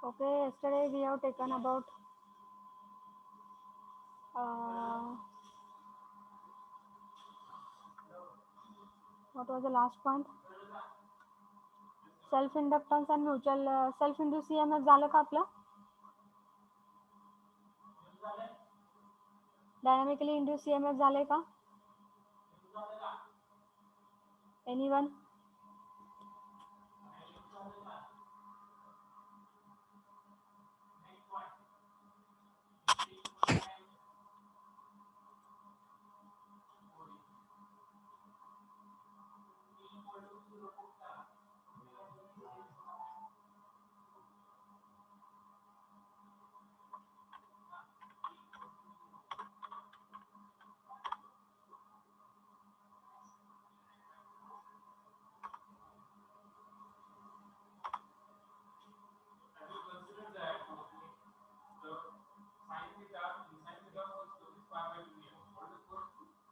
Okay, yesterday we have taken about uh, what was the last point? Self inductance and mutual self induce EMF झालं का आपलं? Dynamically induce EMF झालंय का? Anyone?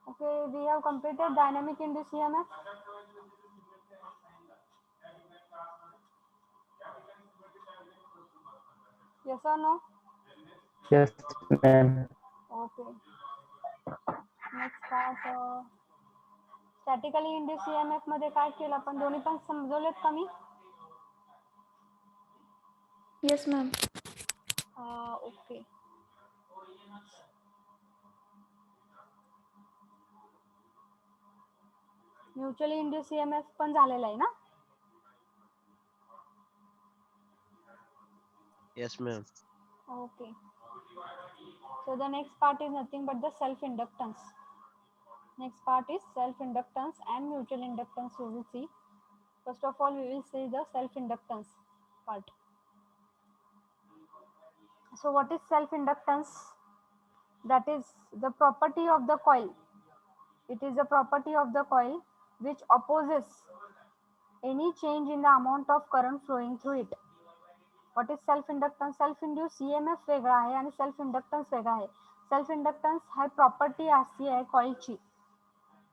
Okay, we have completed dynamic induced EMF. Yes or no? Yes, ma'am. Okay. Next part. Statically induce EMF मध्ये काय केलं आपण? दोन्ही पण समजवलेत का मी? Yes, ma'am. Okay. Mutually induce EMF पण झालेला आहे ना? Yes, ma'am. Okay. So the next part is nothing but the self-inductance. Next part is self-inductance and mutual inductance we will see. First of all, we will see the self-inductance part. So what is self-inductance? That is the property of the coil. It is the property of the coil which opposes any change in the amount of current flowing through it. What is self-inductance? Self-induced EMF वेगळा आहे आणि self inductance वेगळा आहे. Self inductance हा property अशी आहे कॉइलची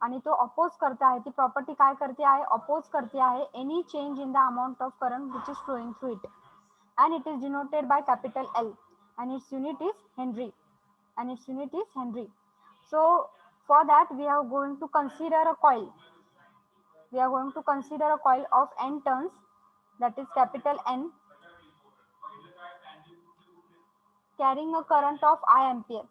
आणि तो अपोज करते आहे. ती प्रॉपर्टी काय करते आहे? अपोज करते आहे any change in the amount of current which is flowing through it and it is denoted by capital L and its unit is Henry So for that we are going to consider a coil. We are going to consider a coil of n turns, that is capital N, carrying a current of I ampere.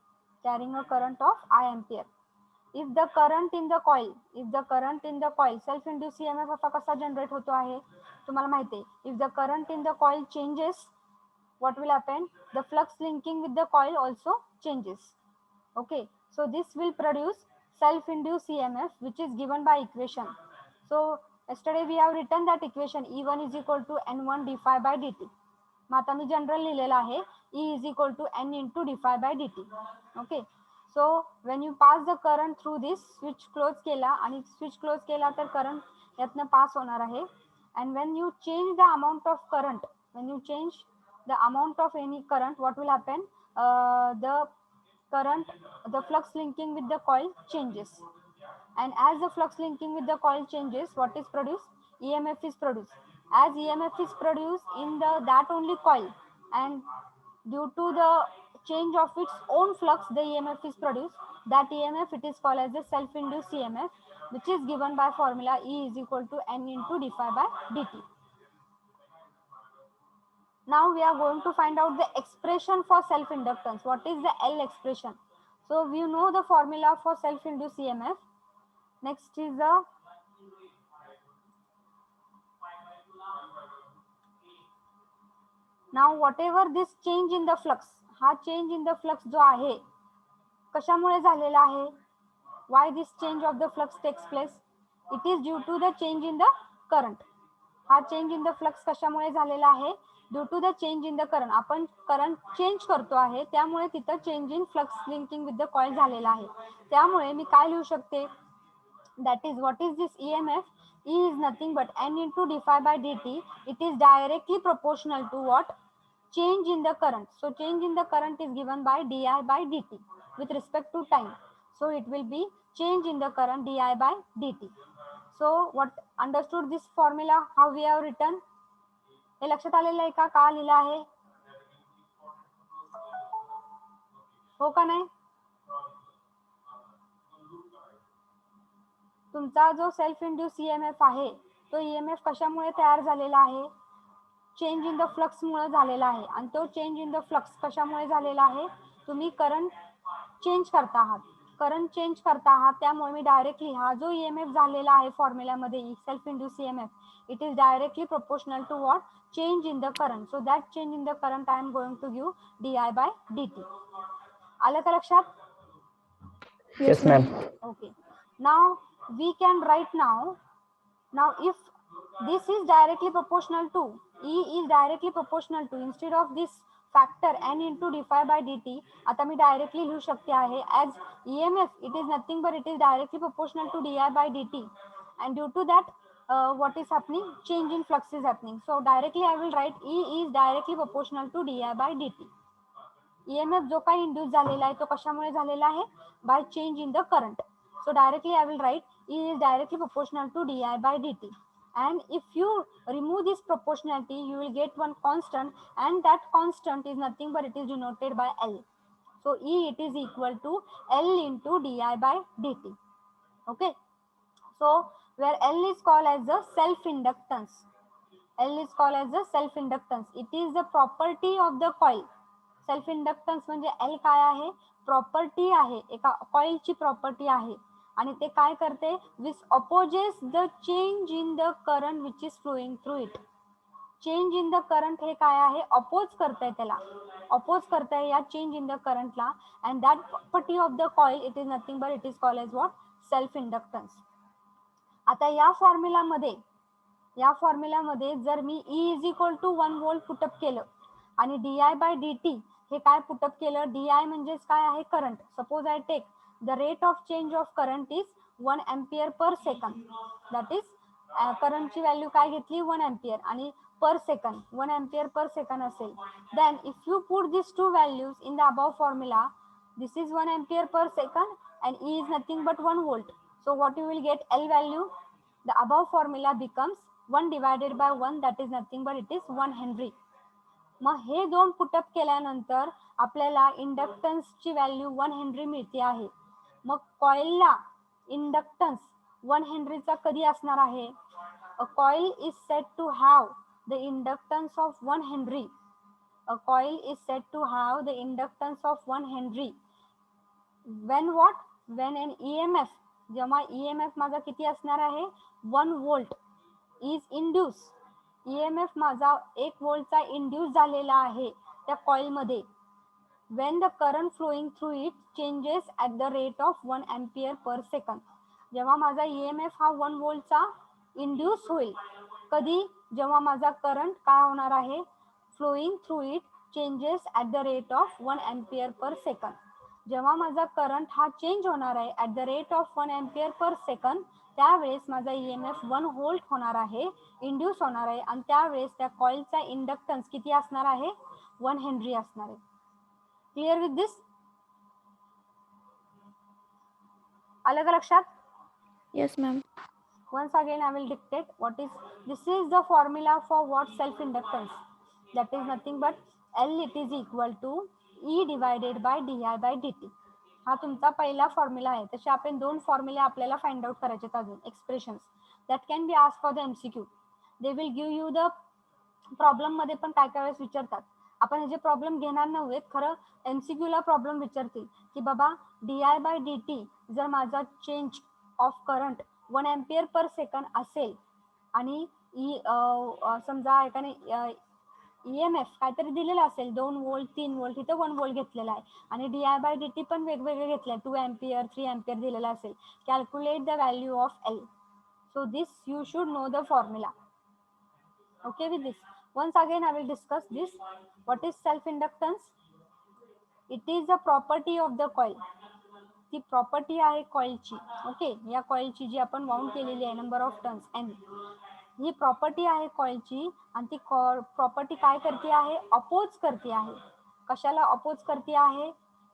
if the current in the coil self induced EMF असा कसा generate होतो आहे तुम्हाला माहिती आहे. if the current in the coil changes, what will happen? The flux linking with the coil also changes. Okay, so this will produce self induced EMF, which is given by equation. So yesterday we have written that equation E1 is equal to N1 d phi by dt. मग आता मी general लिहिलेला आहे E is equal to N into d phi by dt. Okay, so when you pass the current through this switch close केला आणि switch close केला तर current यातनं pass होणार आहे. And when you change the amount of current, when you change the amount of any current, what will happen? The flux linking with the coil changes, and as the flux linking with the coil changes, what is produced? EMF is produced. As EMF is produced in that only coil, and due to the change of its own flux, the EMF is produced. That EMF, it is called as the self-induced EMF, which is given by formula E is equal to N into d phi by dt. Now we are going to find out the expression for self-inductance. What is the L expression? So we know the formula for self-induced EMF. Next is the now whatever this change in the flux, हा change in the flux जो आहे कशामुळे झालेला आहे? Why this change of the flux takes place? It is due to the change in the current. हा change in the flux कशामुळे झालेला आहे? Due to the change in the current. आपण करंट चेंज करतो आहे त्यामुळे तिथं change in flux linking with the coil झालेला आहे. त्यामुळे मी काय लिहू शकते? That is, what is this EMF? E is nothing but N into d phi by dt. It is directly proportional to what? Change in the current. So change in the current is given by di by dt with respect to time. So it will be change in the current di by dt. So what understood this formula, how we have written? हे लक्षात आलेलं आहे का लिहिलं आहे? हो का नाही? तुमचा जो सेल्फ इंड्यूस EMF आहे तो EMF कशामुळे तयार झालेला आहे? चेंज इन द फ्लक्स मुळे झालेला आहे. आणि तो चेंज इन द फ्लक्स कशामुळे झालेला आहे? तुम्ही करंट चेंज करता आहात त्यामुळे मी डायरेक्टली हा जो EMF झालेला आहे फॉर्म्युलामध्ये self induce EMF, it is directly proportional to what? Change in the current. So that change in the current I am going to give di by dt. आलं का लक्षात? Yes, ma'am. Okay, now we can write now if this is directly proportional to, E is directly proportional to, instead of this factor N into d phi by dt, आता मी directly लिहू शकते आहे as EMF, it is nothing but it is directly proportional to di by dt, and due to that what is happening? Change in flux is happening. So directly I will write E is directly proportional to di by dt. EMF जो काही induce झालेला आहे तो कशामुळे झालेला आहे? By change in the current. So directly I will write E is directly proportional to di by dt. And if you remove this proportionality, you will get one constant, and that constant is nothing but it is denoted by L. So E, it is equal to L into di by dt. Okay. So where L is called as the self-inductance. L is called as the self-inductance. It is the property of the coil. Self-inductance म्हणजे L काय आहे? Property आहे, एका कॉइलची property आहे. आणि ते काय करते? Which opposes the change in the current which is flowing through it. Change in the current हे काय आहे? अपोज करते, त्याला अपोज करते या चेंज इन द करंटला. And that property of the coil, it is nothing but it is called as what? Self inductance. आता या फॉर्म्युलामध्ये जर मी E is equal to 1 volt put up केलं आणि di बाय dt हे काय पुटअप केलं? di म्हणजेच काय आहे? Current. Suppose I take the rate of change of current is 1 ampere per second. That is करंटची व्हॅल्यू काय घेतली? 1 एम्पियर, आणि per second 1 ampere per second असेल. Then if you put this two values in the above formula, this is 1 ampere per second and E is nothing but 1 volt. So what you will get? L value, the above formula becomes 1 divided by 1, that is nothing but it is 1 Henry. मग हे दोन put up केल्यानंतर आपल्याला इंडक्टन्सची value 1 Henry मिळते आहे. मग कॉइलला inductance 1 हेनरीचा कधी असणार आहे? A coil is said to have the inductance of 1 henry. A coil is said to have the inductance of 1 henry when what? when an EMF, जेव्हा EMF माझा किती असणार आहे 1 volt is induced, EMF माझा 1 वोल्टचा induce झालेला आहे त्या coil मध्ये, when the current flowing through it changes at the rate of 1 ampere per second, जेव्हा माझा EMF हा 1 वोल्टचा इंड्यूस होईल, कधी, जेव्हा माझा करंट काय होणार आहे flowing through it changes at the rate of 1 ampere per second, जेव्हा माझा करंट हा चेंज होणार आहे at the rate of 1 ampere per second, त्यावेळेस माझा EMF 1 व्होल्ट होणार आहे, इंड्यूस होणार आहे, आणि त्यावेळेस त्या कॉइलचा इंडक्टन्स किती असणार आहे 1 हेनरी असणार आहे. क्लिअर विथ दिस? आलं का लक्षात? Yes, ma'am. Once again I will dictate what is, this is the formula for what self inductance, that is nothing but L, it is equal to E divided by di by dt. हा तुमचा पहिला formula आहे. तसे आपण 2 फॉर्म्युले आपल्याला find out करायचे आहेत अजून, expressions that can be ask for the MCQ. They will give you the problem मध्ये पण काय काय वेळेस विचारतात. आपण हे जे प्रॉब्लेम घेणार नव्हेत, खरं MCQ ला प्रॉब्लेम विचारतील की बाबा di by dt जर माझा change of current 1 ampere per second असेल आणि समजा एकाने EMF काहीतरी दिलेलं असेल 2 वोल्ट 3 वोल्ट, इथं 1 वोल्ट घेतलेला आहे आणि di by dt पण वेगवेगळे घेतले 2 एम्पियर 3 एम्पियर दिलेला असेल, calculate the value of L. So this you should know the formula. Okay with this? Once again I will discuss this. What is self inductance? It is a property of the coil. ती property आहे कॉइलची. Okay, या कॉइलची जी आपण wound केलेली आहे number of turns n, he property आहे कॉइलची, आणि ती property काय करते आहे अपोज करते आहे. कशाला अपोज करते आहे?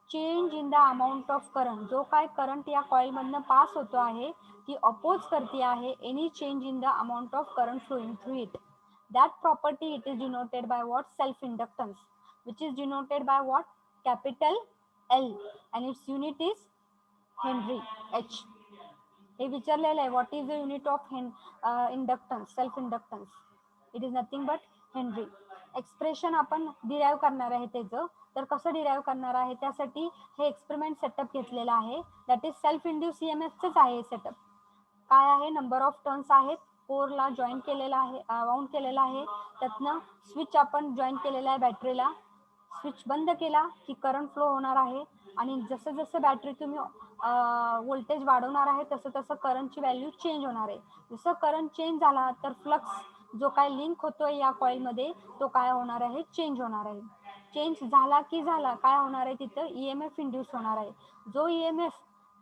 Change in the amount of current, जो काय करंट या कॉइल मधनं पास होतो आहे ती अपोज करते आहे any change in the amount of current flowing through it. That property it is denoted by what? Self inductance, which is denoted by what? Capital L, and its unit is Henry, H. हे विचारलेलं आहे what is the unit of inductance, self inductance. It is nothing but Henry. Expression आपण derive करणार आहे त्याचं, तर कसं derive करणार आहे त्यासाठी हे एक्सपेरिमेंट सेटअप घेतलेलं आहे, दॅट इज सेल्फ इंड्यूस EMFचंच आहे हे सेटअप. काय आहे? नंबर ऑफ टर्न्स आहेत, कोरला जॉईन केलेला आहे, वाउंड केलेला आहे, त्यातनं स्विच आपण जॉईन केलेला आहे बॅटरीला. स्विच बंद केला की करंट फ्लो होणार आहे, आणि जसं जसं बॅटरी तुम्ही व्होल्टेज वाढवणार आहे तसं तसं करंटची व्हॅल्यू चेंज होणार आहे. जसं करंट चेंज झाला तर फ्लक्स जो काय लिंक होतोय या कॉइलमध्ये तो काय होणार आहे? चेंज होणार आहे. चेंज झाला की झाला काय होणार आहे? तिथं EMF इंड्यूस होणार आहे. जो EMF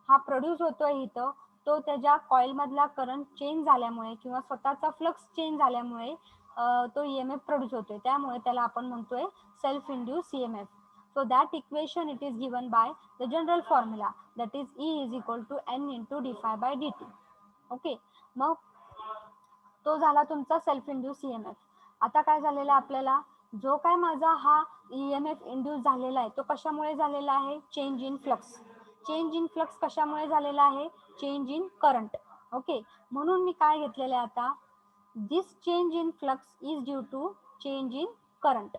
हा प्रोड्यूस होतोय इथं, तो त्याच्या कॉइलमधला करंट चेंज झाल्यामुळे किंवा स्वतःचा फ्लक्स चेंज झाल्यामुळे तो EMF प्रोड्यूस होतोय, त्यामुळे त्याला आपण म्हणतोय self induce EMF. So that equation it is given by the general formula, that is E is equal to N into d phi by dt. Okay, मग तो झाला तुमचा सेल्फ इंड्यूस EMF. आता काय झालेलं आपल्याला, जो काय माझा हा EMF इंड्यूस झालेला आहे तो कशामुळे झालेला आहे? Change in flux. Change in flux कशामुळे झालेला आहे? Change in current. ओके, म्हणून मी काय घेतलेलं आहे आता, this change in flux is due to change in current.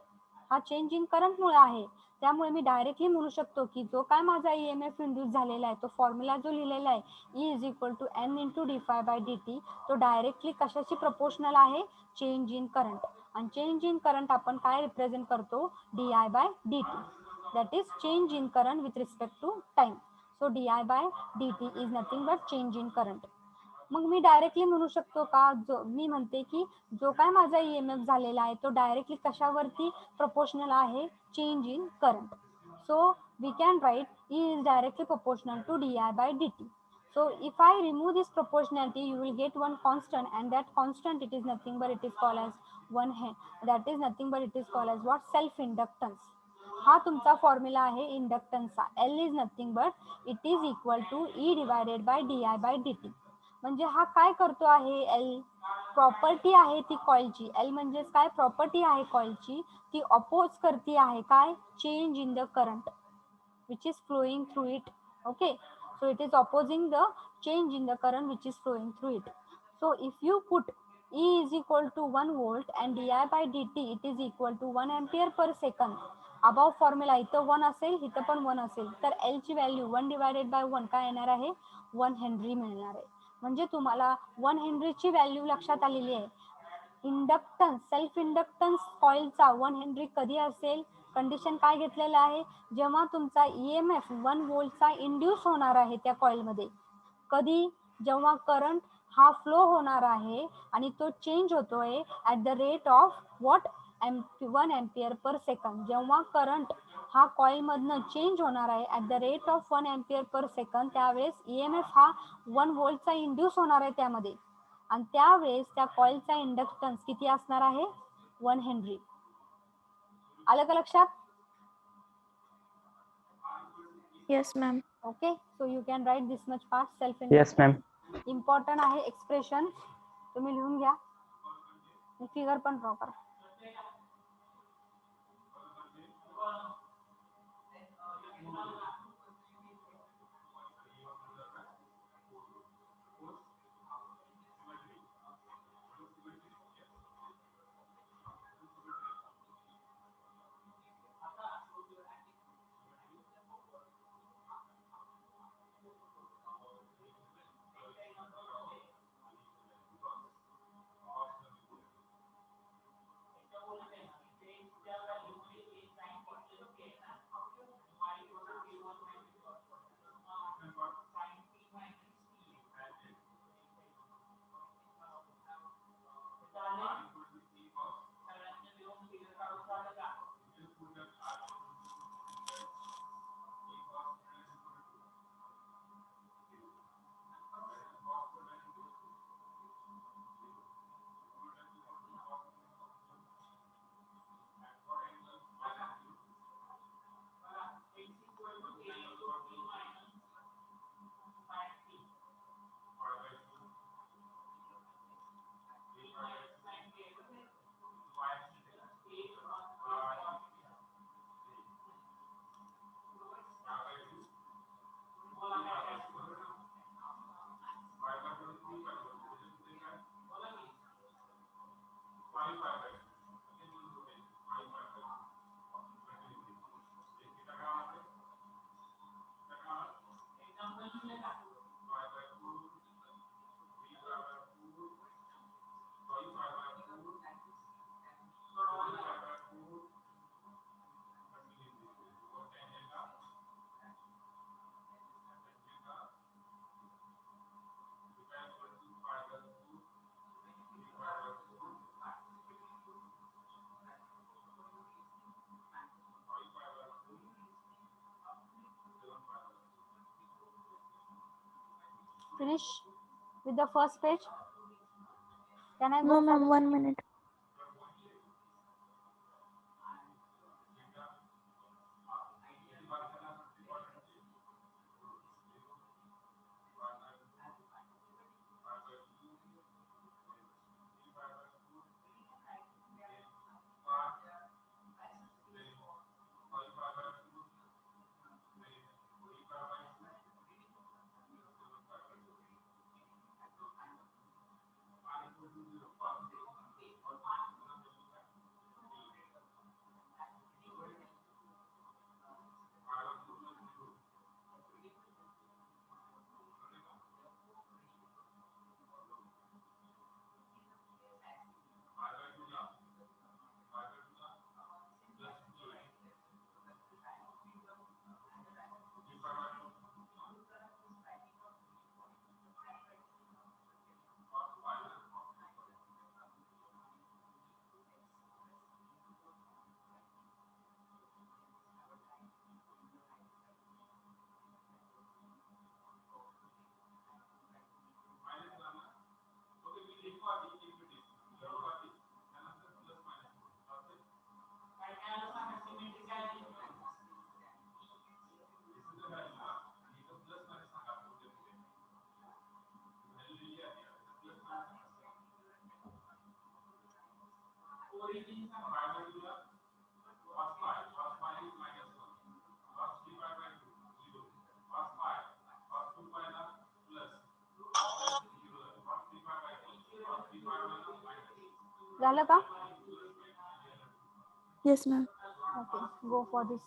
हा चेंज इन करंट मुळे आहे, त्यामुळे मी डायरेक्टली म्हणू शकतो की जो काय माझा EMF इंड्यूस झालेला आहे तो फॉर्म्युला जो लिहिलेला आहे E is equal to N into D phi by D T, तो डायरेक्टली कशाची प्रपोर्शनल आहे? Change in current. आणि चेंज इन करंट आपण काय रिप्रेझेंट करतो? DI by dt, that is change in current with respect to time. So DI by dt is nothing but change in current. मग मी directly म्हणू शकतो का, जो मी म्हणते की जो काय माझा EMF झालेला आहे तो डायरेक्टली कशावरती प्रपोर्शनल आहे? Change in current. So we can write E is directly proportional to DI by dt. So if I remove this proportionality, you will get one constant, and that constant it is nothing but it is called as 1 that is nothing but it is called as what? Self inductance. हा तुमचा formula आहे इंडक्टन्सचा. L is nothing but it is equal to E divided by DI by dt. म्हणजे हा काय करतो आहे? L property आहे ती कॉइलची. L म्हणजे काय? प्रॉपर्टी आहे कॉइलची, ती अपोज करते आहे काय? Change in the current which is flowing through it. Okay, so it is opposing the change in the current which is flowing through it. So if you put E is equal to 1 volt and di by dt it is equal to 1 ampere per second, above formula इथं 1 असेल, इथं पण 1 असेल, तर L ची value 1 divided by 1 काय येणार आहे? 1 हेनरी मिळणार आहे. म्हणजे तुम्हाला 1 हेनरीची व्हॅल्यू लक्षात आलेली आहे. इंडक्टन्स, सेल्फ इंडक्टन्स कॉइलचा 1 हेनरी कधी असेल? कंडिशन काय घेतलेलं आहे? जेव्हा तुमचा EMF 1 व्होल्टचा इंड्यूस होणार आहे त्या कॉइलमध्ये. कधी? जेव्हा करंट हा फ्लो होणार आहे आणि तो चेंज होतोय at the rate of what 1 ampere per second. जेव्हा करंट हा कॉइलमधनं चेंज होणार आहे at the rate of 1 ampere per second, त्यावेळेस EMF हा 1 व्होल्टचा इंड्यूस होणार आहे त्यामध्ये, आणि त्यावेळेस त्या कॉइलचा इंडक्टन्स किती असणार आहे? 1 हेनरी. आलं का लक्षात? Yes, ma'am. Okay, so you can write this much part. Self Yes, ma'am. Inductance important आहे. एक्सप्रेशन तुम्ही लिहून घ्या, फिगर पण ड्रॉ करा. Finish with the first page. Can I go No, for ma'am. the 1 minute. झालं का? Yes, ma'am. Okay, go for this.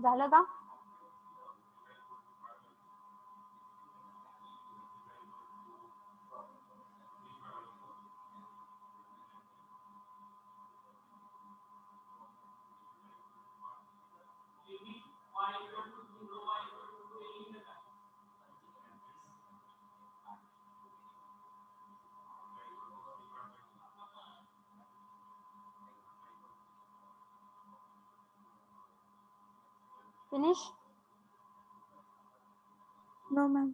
झालं का? Finish? No, ma'am.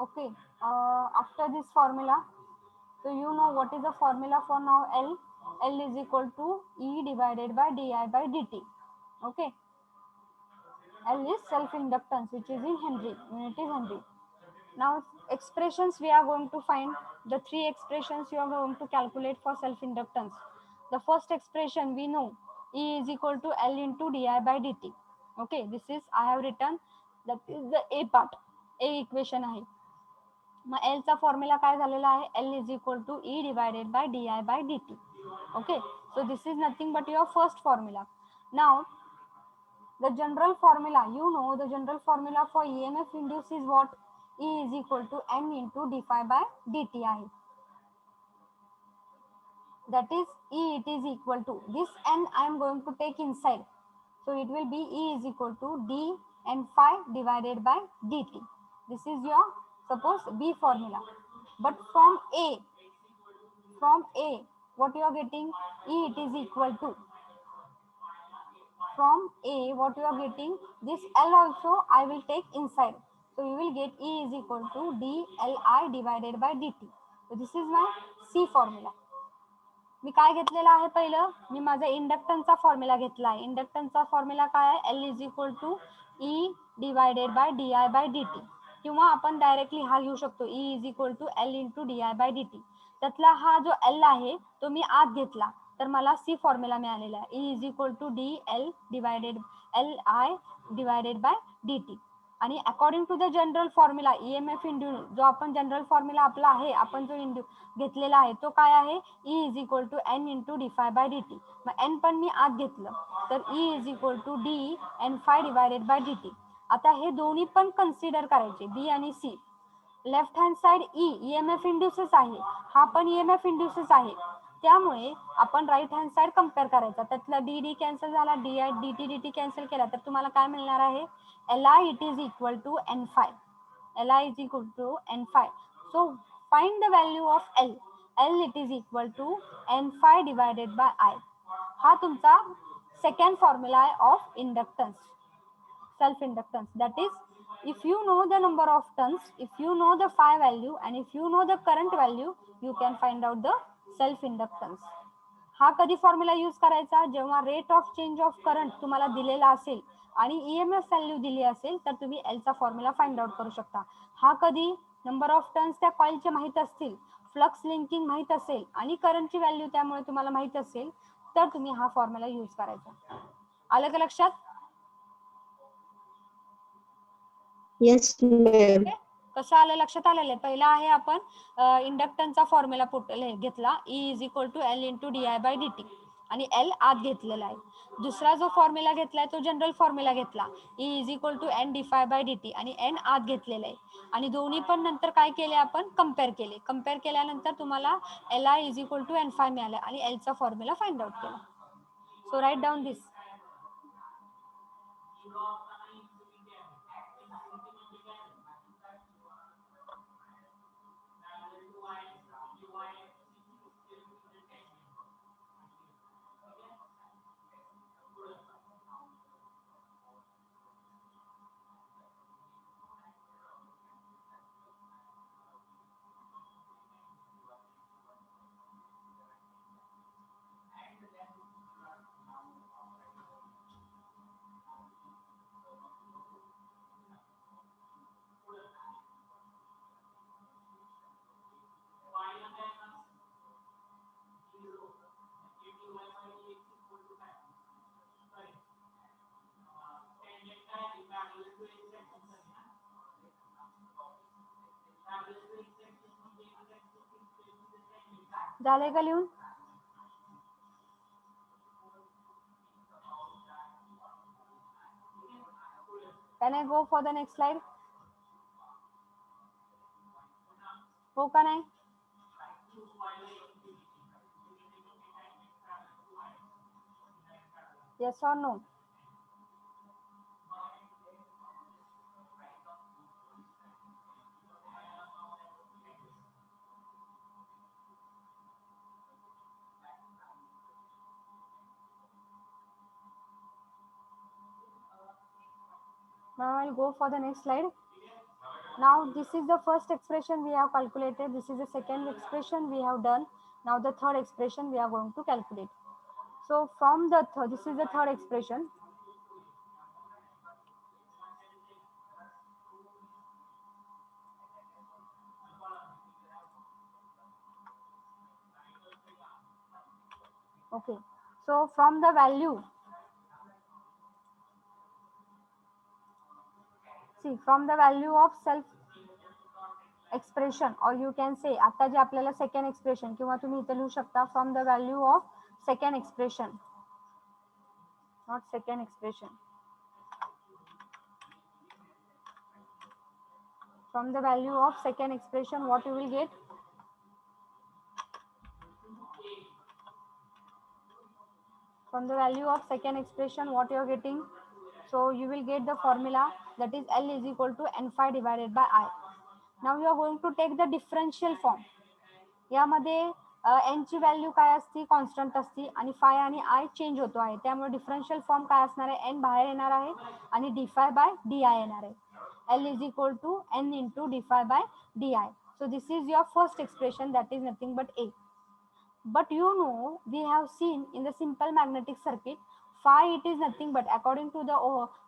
Okay, after this formula, so you know what is the formula for now L? L is equal to E divided by di by dt. Okay, L is self-inductance, which is in Henry, unit is Henry. Now expressions we are going to find, the three expressions you are going to calculate for self-inductance. The first expression we know, E is equal to L into di by dt. Okay, this is I have written, that is the A part, A equation आहे. मग L चा formula काय झालेला आहे, L is equal to E divided by di by dt. Okay, so this is nothing but your first formula. Now the general formula, you know the general formula for EMF induced is what? E is equal to N into d phi by dt आहे. That is E, it is equal to this N I am going to take inside. So it will be E is equal to d N phi divided by dt. This is your suppose B formula. But from A, what you are getting? E it is equal to, from A what you are getting, this L also I will take inside. So you will get E is equal to d Li divided by dt. So this is my C formula. मी काय घेतलेलं आहे, पहिलं मी माझा इंडक्टन्सचा formula घेतला आहे. इंडक्टन्सचा formula काय आहे, L is equal to E divided by D I by D T, किंवा आपण डायरेक्टली हा घेऊ शकतो, E is equal to L into D I by D T. त्यातला हा जो एल आहे तो मी आत घेतला, तर मला सी फॉर्म्युला मिळालेला आहे, E is equal to D L divided L I divided by D T. आणि according to the general formula EMF induce, जो आपण जनरल फॉर्म्युला आपला आहे, आपण जो घेतलेला आहे तो काय आहे, E is equal to N into D phi by D T. मग एन पण मी आत घेतलं, तर E is equal to D N phi divided by D T. आता हे दोन्ही पण कन्सिडर करायचे, बी आणि C. Left hand side EMF induces आहे, हा पण EMF इंड्युसेस आहे. त्यामुळे आपण राईट हँड साइड कम्पेअर करायचा. त्यातला डी कॅन्सल झाला, dt कॅन्सल केला तर तुम्हाला काय मिळणार आहे, Li it is equal to n phi. Li is equal to n phi. So find the value of L. L it is equal to n phi divided by I. हा तुमचा second formula आहे of inductance, self inductance. That is, if you know the number of turns, if you know the phi value and if you know the current value, you can find out the self inductance. हा कधी formula use करायचा, जेव्हा rate of change of current तुम्हाला दिलेला असेल आणि EMF value दिली असेल तर तुम्ही L चा फॉर्म्युला फाइंड आउट करू शकता. हा कधी, नंबर ऑफ टर्न्स त्या कॉइलचे माहित असतील, फ्लक्स लिंकिंग माहित असेल आणि करंटची व्हॅल्यू त्यामुळे तुम्हाला माहित असेल तर तुम्ही हा फॉर्म्युला यूज करायचा. आलं का लक्षात? Yes, ma'am. कसं आलं लक्षात आलेलं आहे? पहिला आहे आपण इंडक्टन्सचा फॉर्म्युला घेतला, E is equal to L into di/dt आणि L आत घेतलेला आहे. दुसरा जो फॉर्म्युला घेतलाय तो जनरल फॉर्म्युला घेतला, E is equal to n dφ/dt आणि n आत घेतलेला आहे. आणि दोन्ही पण नंतर काय केले, आपण कम्पेअर केले. कम्पेअर केल्यानंतर तुम्हाला Li is equal to n phi मिळालं आणि L चा फॉर्म्युला फाइंड आउट केला. So write down this. झाले का लिहून? Can I go for the next slide? हो का नाही? Yes or no? Now I'll go for the next slide. Now this is the first expression we have calculated. This is the second expression we have done. Now the third expression we are going to calculate. So from the this is the third expression. Okay. So from the value, see from the value of self expression, or you can say आता जे आपल्याला second expression किंवा तुम्ही इथे लिहू शकता from the value of second expression, not second expression. From the value of second expression, what you will get? From the value of second expression, what you are getting? So you will get the formula, that is L is equal to n phi divided by I. Now you are going to take the differential form. यामध्ये n ची value काय असते, constant असते आणि five आणि I change होतो आहे. त्यामुळे डिफरन्शियल फॉर्म काय असणार आहे, n बाहेर येणार आहे आणि d∅/di येणार आहे. L is equal to n into d∅/di. So this is your first expression, that is nothing but A. But you know, we have seen in the simple magnetic circuit, phi it is nothing but, according to the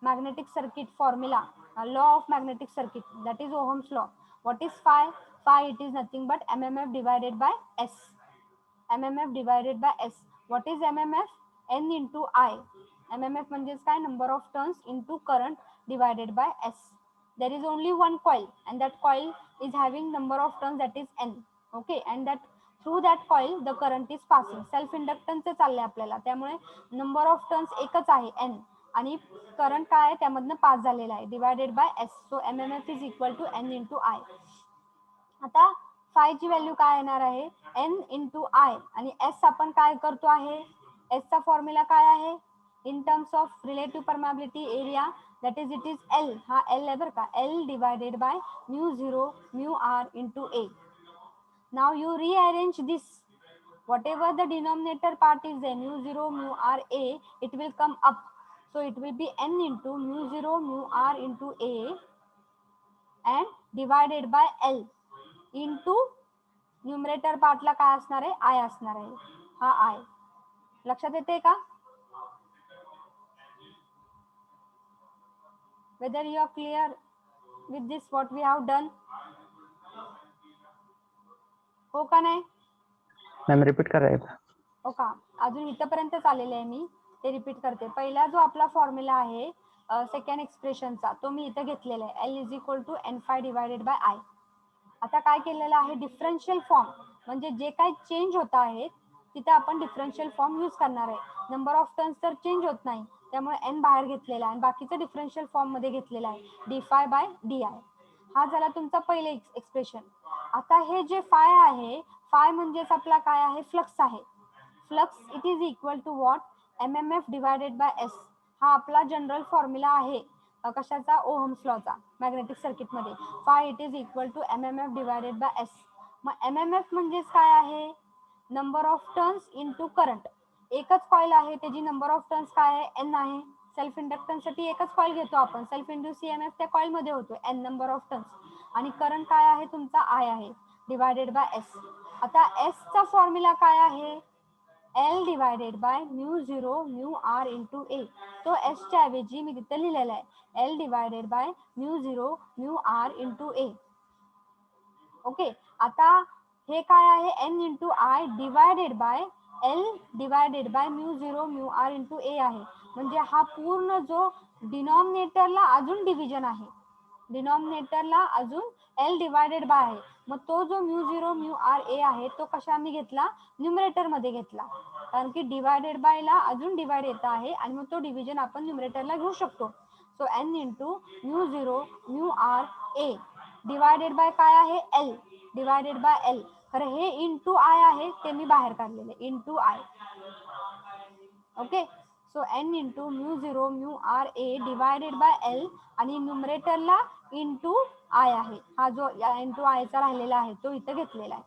magnetic circuit formula, law of magnetic circuit, that is Ohm's law. What is phi? Phi it is nothing but mmf divided by S. mmf divided by S. What is mmf? N into I. mmf म्हणजे काय, number of turns into current divided by S. There is only one coil and that coil is having number of turns, that is N. Okay, and that through that coil the current is passing. Self inductance चाललंय आपल्याला, त्यामुळे number of turns एकच आहे N. आणि current काय आहे त्यामधनं pass झालेला आहे divided by S. So MMF is equal to N into I. आता फाय ची व्हॅल्यू काय येणार आहे N इंटू आय आणि एस आपण काय करतो आहे एसचा फॉर्म्युला काय आहे in terms of relative permeability area that is it is L. हा L आहे बरं का L divided by mu 0 mu r into A. Now you rearrange this. Whatever the denominator part is there, mu 0 mu r A, it will come up. So it will be N into mu 0 mu r into A and divided by L into numerator पार्टला काय असणार आहे I असणार आहे हा I. लक्षात येते का whether you are clear with this what we have done हो का नाही मॅम रिपीट करायचं हो का अजून इथपर्यंतच आलेले आहे मी ते रिपीट करते. पहिला जो आपला फॉर्म्युला आहे सेकंड एक्सप्रेशनचा तो मी इथे घेतलेला आहे L is equal to N5 divided by I. आता काय केलेलं आहे डिफरन्शियल फॉर्म म्हणजे जे काही चेंज होत आहेत तिथे आपण डिफरन्शियल फॉर्म यूज करणार आहे. नंबर ऑफ टर्न्स तर चेंज होत नाही त्यामुळे N बाहेर घेतलेला आहे आणि बाकीचं डिफरन्शियल फॉर्म मध्ये घेतलेला आहे d5 बाय di. हा झाला तुमचा पहिले एक्सप्रेशन. आता हे जे फाय आहे फाय म्हणजेच आपला काय आहे फ्लक्स आहे. Flux it is equal to what MMF divided by S. हा आपला जनरल फॉर्म्युला आहे कशाचा ओहम्स लॉचा मॅग्नेटिक सर्किट मध्ये. Phi it is equal to MMF divided by S. मग MMF म्हणजेच काय आहे number of turns into current. एकच कॉईल आहे त्याची नंबर ऑफ टर्न्स काय आहे N आहे. सेल्फ इंडक्टन्स साठी एकच कॉईल घेतो आपण सेल्फ इंड्यूस EMF त्या कॉईल मध्ये होतो N नंबर ऑफ टर्न्स आणि करंट काय आहे तुमचा I आहे डिवायडेड बाय एस. आता एस चा फॉर्म्युला काय आहे L divided by mu 0 mu r into A. तो एस च्या ऐवजी मी तिथे लिहिलेला आहे L divided by mu 0 mu r into A. Okay आता हे काय आहे N into I divided by L divided by mu 0 mu r into ए आहे. म्हणजे हा पूर्ण जो डिनॉमिनेटरला अजून डिव्हिजन आहे डिनॉमिनेटरला अजून L डिवायडेड बाय आहे. मग तो जो म्यू 0 म्यू r ए आहे तो कशा मी घेतला न्यूमरेटर मध्ये घेतला कारण की डिवायडेड बाय ला अजून डिवाइड येत आहे आणि मग तो डिव्हिजन आपण न्यूमरेटरला घेऊ शकतो. So N into mu 0 mu r A divided by काय आहे L डिवायडेड बाय L. खरं हे इंटू आय आहे ते मी बाहेर काढलेले into I. Okay so N into mu 0 mu r A divided by L आणि न्यूमरेटरला इंटू आय आहे. हा जो इंटू आयचा राहिलेला आहे तो इथं घेतलेला आहे.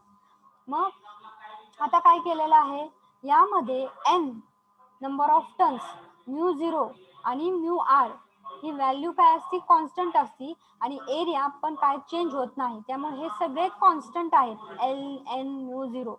मग आता काय केलेलं आहे यामध्ये N number of turns mu 0 आणि म्यू r ही व्हॅल्यू काय असती कॉन्स्टंट असती आणि एरिया पण काय चेंज होत नाही त्यामुळे हे सगळे कॉन्स्टंट आहेत L N म्यू 0.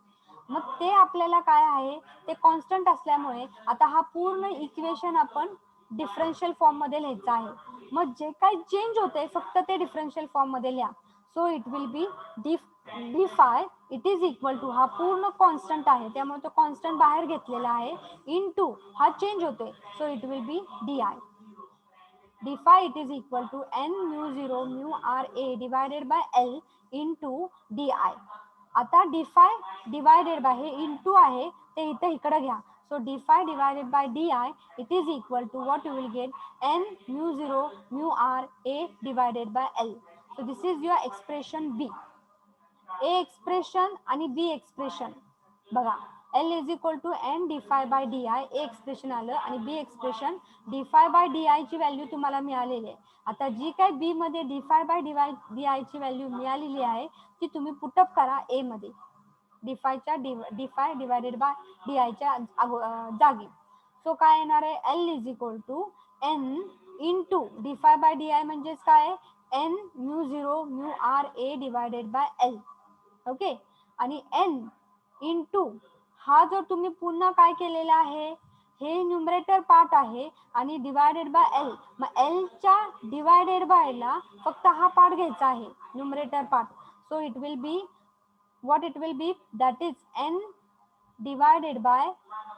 मग ते आपल्याला काय आहे ते कॉन्स्टंट असल्यामुळे आता हा पूर्ण इक्वेशन आपण डिफरन्शियल फॉर्म मध्ये लिहायचं आहे. मग जे काही चेंज होते फक्त ते डिफरन्शियल फॉर्म मध्ये लिहा. So it will be d phi it is equal to हा पूर्ण कॉन्स्टंट आहे त्यामुळे तो कॉन्स्टंट बाहेर घेतलेला आहे इंटू हा चेंज होते so it will be D I. d phi it is equal to N mu 0 mu r a divided by L into di. आता d phi divided by हे इंटू आहे ते इथे इकडे घ्या. So d phi divided by di it is equal to what you will get N mu 0 mu r a divided by L. So this is your expression B. A expression आणि B expression बघा L is equal to N d phi by di. A expression आलं आणि B expression d phi by di ची value तुम्हाला मिळालेली आहे. आता जी काय B मध्ये d phi by di ची व्हॅल्यू मिळालेली आहे ती तुम्ही पुटअप करा A मध्ये d phi च्या d phi divided by di च्या जागी. सो काय येणार आहे L is equal to N into d phi by di म्हणजेच काय N mu 0 mu r a divided by L. Okay आणि N इंटू हा जो तुम्ही पुन्हा काय केलेला आहे हे न्यूमरेटर पार्ट आहे आणि डिवायडेड बाय L. मग L च्या डिवायडेड बाय ला फक्त हा पार्ट घ्यायचा आहे numerator part. So it will B what it will be that is N divided by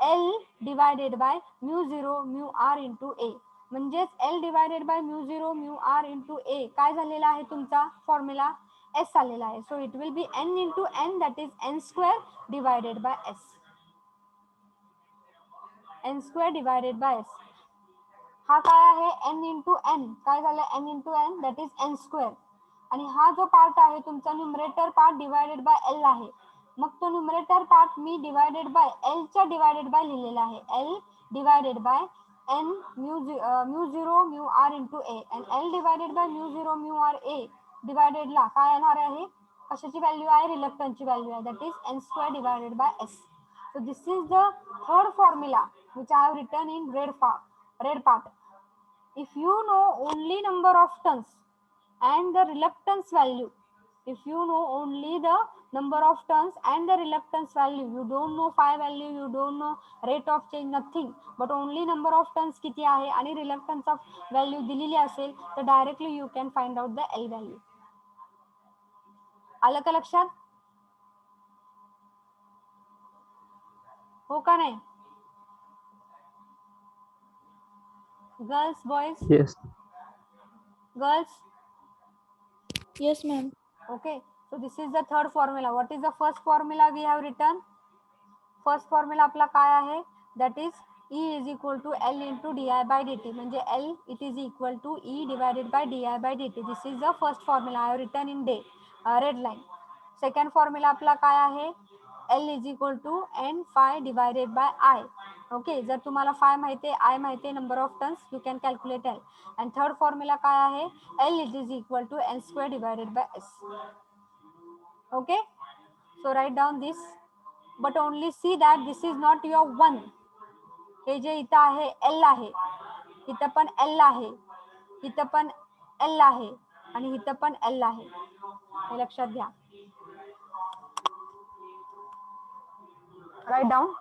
L divided by mu 0 mu r into a. म्हणजेच L divided by mu 0 mu r into a काय झालेला आहे तुमचा formula S आलेला आहे. So it will B N into N that is N square divided by S. N square divided by S. हा काय आहे n इंटू n, काय झालं n into n that is n square. आणि हा जो पार्ट आहे तुमचा numerator part divided by l आहे. मग तो numerator part me divided by l च्या डिवायडेड बाय लिहिलेला आहे, l divided bye n mu zero mu r into a, and l divided by mu zero mu r a डिवायडेडला काय येणार आहे, कशाची व्हॅल्यू आहे, रिलक्टन्सची व्हॅल्यू आहे, that is n square divided by s. So this is the third formula which I have written in red part. If you know only number of turns and the reluctance value, if you know only the number of turns and the reluctance value, you don't know phi value, you don't know rate of change, nothing, but only number of turns किती आहे आणि reluctance of value दिलेली असेल तर directly you can find out the L value. आलं का लक्षात? हो का नाही? Girls, boys? Yes. Girls? Yes, ma'am. Okay, so this is the third formula. What is the first formula we have written? First formula आपला काय आहे, that is E is equal to L into di by dt, म्हणजे L it is equal to E divided by di by dt. This is the first formula I have written in red line. Second formula आपला काय आहे, L is equal to n phi divided by I. Okay, जर तुम्हाला phi माहिती आहे, I माहिती आहे, number of turns you can calculate L. And third formula काय आहे, L it is equal to n square divided by s. Okay, so write down this, but only see that this is not your 1. हे जे इथं आहे L आहे, इथं पण L आहे, इथं पण L आहे आणि इथं पण L आहे, हे लक्षात घ्या. Right down.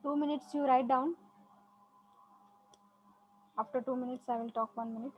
Two minutes you write down. After 2 minutes I will talk 1 minute.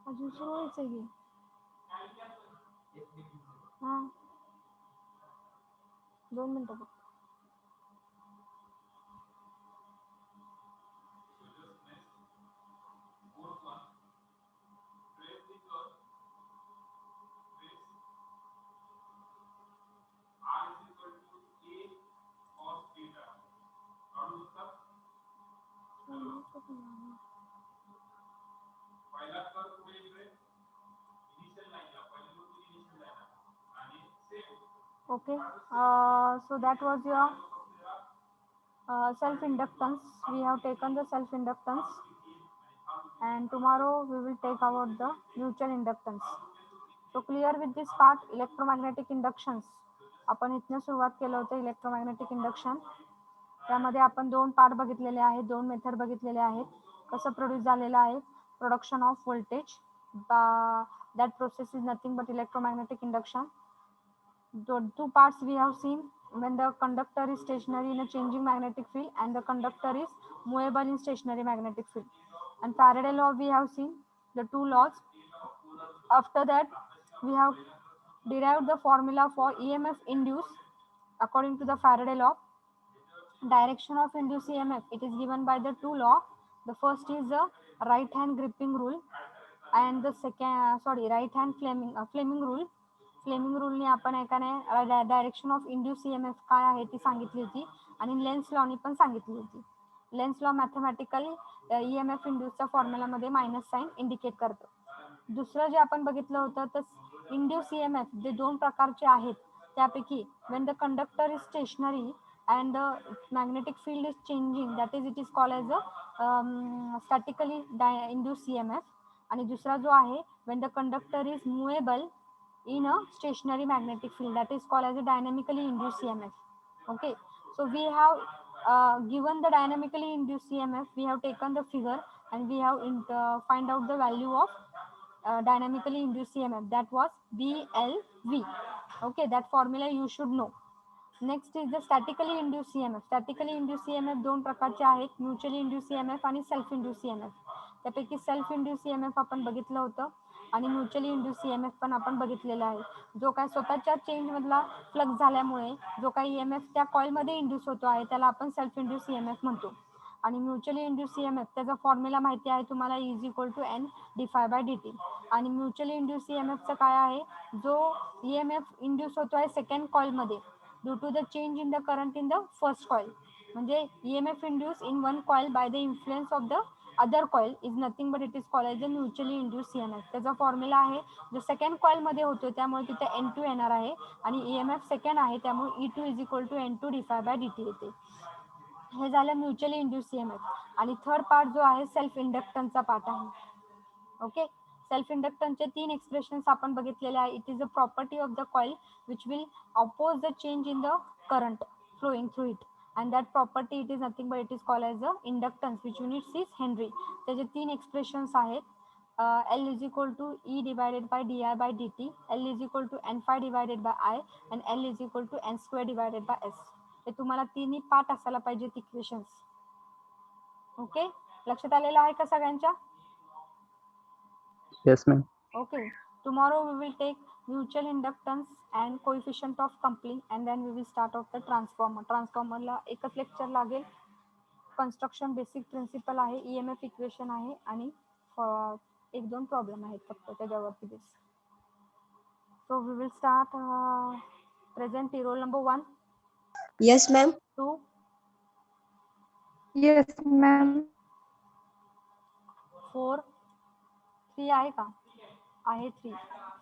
अजून सुरू व्हायचं की हा 2 मिनिटं फक्त. Okay, so that was your self inductance. We have taken the self inductance, and tomorrow we will take about the mutual inductance. So clear with this part, electromagnetic inductions. आपण इथनं सुरुवात केलं होतं इलेक्ट्रोमॅग्नेटिक इंडक्शन. त्यामध्ये आपण 2 part बघितलेले आहेत, 2 method बघितलेले आहेत. कसं प्रोड्यूस झालेलं आहे production off voltage. That process is nothing but electromagnetic induction. The 2 parts we have seen, when the conductor is stationary in a changing magnetic field and the conductor is movable in stationary magnetic field. And Faraday law we have seen the 2 laws. After that we have derived the formula for EMF induced according to the Faraday law. Direction of induced EMF, it is given by the 2 law. The first is the right hand gripping rule and the second right hand Fleming rule. Fleming रूलने आपण एकाने direction of induce EMF काय आहे ती सांगितली होती आणि lens लॉनी पण सांगितली होती. लेन्स लॉ मॅथमॅटिकल EMF इंड्यूसच्या फॉर्म्युलामध्ये मायनस साइन इंडिकेट करतो. दुसरं जे आपण बघितलं होतं तर इंड्यूस EMF जे 2 प्रकारचे आहेत त्यापैकी when the conductor is stationary and the magnetic field is changing, that is it is called as a statically induced EMF. आणि दुसरा जो आहे when the conductor is movable in a stationary magnetic field, that is called as a dynamically induced EMF. Okay, so we have given the dynamically induced EMF, we have taken the figure and we have find out the value of dynamically induced EMF, that was BLV. Okay, that formula you should know. Next is the statically induced EMF. Statically induced EMF 2 प्रकारचे आहेत, mutually induce EMF आणि self induce EMF. त्यापैकी self induce EMF आपण बघितलं होतं आणि mutually induce EMF पण आपण बघितलेला आहे. जो काय स्वतःच्या चेंज मधला फ्लक्स झाल्यामुळे जो काही EMF त्या कॉइल मध्ये इंड्यूस होतो आहे त्याला आपण सेल्फ इंड्यूस EMF म्हणतो. आणि म्युच्युअली इंड्यूस EMF त्याचा फॉर्म्युला माहिती आहे तुम्हाला, is equal to N d∅dt. आणि म्युच्युअली इंड्यूस EMF चं काय आहे, जो EMF इंड्यूस होतो आहे सेकंड कॉइल मध्ये due to the change in the current in the first coil. म्हणजे EMF induce in one coil by the influence of the other coil is nothing but it is called as a mutually induce EMF. त्याचा formula आहे जो second coil मध्ये होतो त्यामुळे तिथे N2 येणार आहे आणि EMF सेकंड आहे त्यामुळे E2 is equal to N2 d∅dt येते. हे झालं म्युच्युअली इंड्यूस EMF. आणि थर्ड पार्ट जो आहे सेल्फ इंडक्टन्सचा पार्ट आहे. ओके, सेल्फ इंडक्टन्सचे 3 एक्सप्रेशन्स आपण बघितलेले आहे. It is a property of the coil which will oppose the change in the current flowing through it. and that property it is nothing but it is called as the inductance which units is Henry. त्याचे 3 expressions आहेत. L is equal to E divided by di by dt, L is equal to n phi divided by I, and L is equal to n square divided by s. हे तुम्हाला तिन्ही पाठ असायला पाहिजेत equations. Okay, लक्षात आलेलं आहे का सगळ्यांच्या? Yes, ma'am. Okay, tomorrow we will take mutual inductance and coefficient of coupling, and then we will start off the transformer. Transformer ला एकच लेक्चर लागेल. कन्स्ट्रक्शन बेसिक प्रिन्सिपल आहे, EMF इक्वेशन आहे आणि 1-2 प्रॉब्लेम आहेत फक्त त्याच्यावरती base. So we will start present roll number 1, Yes, ma'am. 2, Yes, ma'am. 4, 3 आहे का? आहे 3,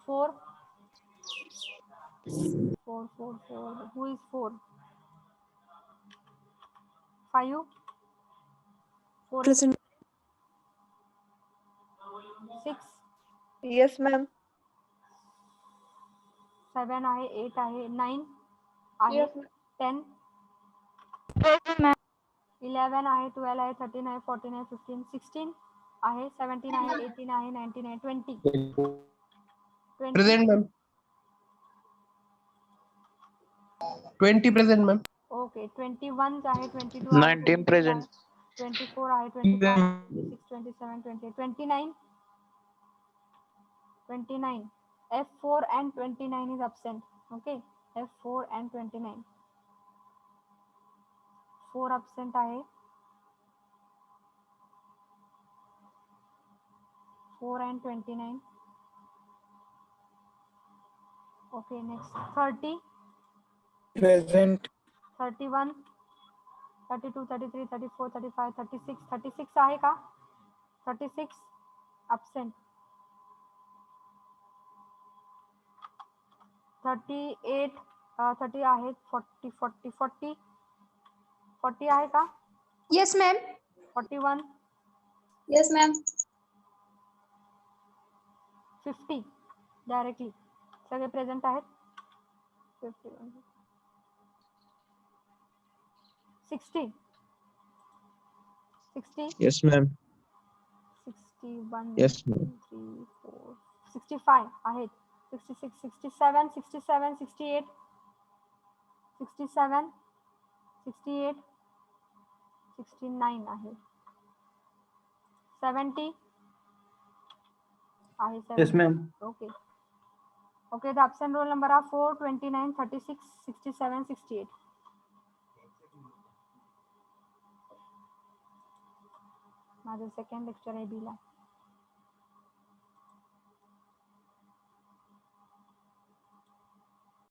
4, 4, 4, 4. Who is 4? 5, 4 is Present. 6, Yes, ma'am. 7 आहे, 8 आहे, 9 आहे, Yes, ma'am. 10, Yes, ma'am. 11 आहे, 12 आहे, 13 आहे, 14 आहे, 15, 16 आहे, 17 आहे, 18 आहे, 19 आहे, 20. 20. Present, ma'am. 20 present, ma'am. Okay, 21 आहे, 22 आहे, 19 23 present. आहे, 24 आहे, 25, 26, 27, 28, 29. 29. F4 and 29 is absent. Okay, F4 and 29. 4 absent आहे. 4 and 29. Okay, next 30, Present. 31, 32, 33, 34, 35, 36. 36 आहे का? 36 absent. 38, 30 आहेत, 40, 40, 40. 40 आहे का? Yes, ma'am. 41, Yes, ma'am. 50 directly सगळे प्रेझेंट आहेत. 51, 60, 60, Yes, ma'am. 61, Yes, ma'am. 2, 3, 4, 65 आहेत. 66, 67, 67, 68, 67, 68, 69 आहे. 70 आहे. Yes, 70. ma'am. Okay. Okay, the absent roll number are 4, 29, 36, 67, 68. माझं सेकंड लेक्चर आहे बीला.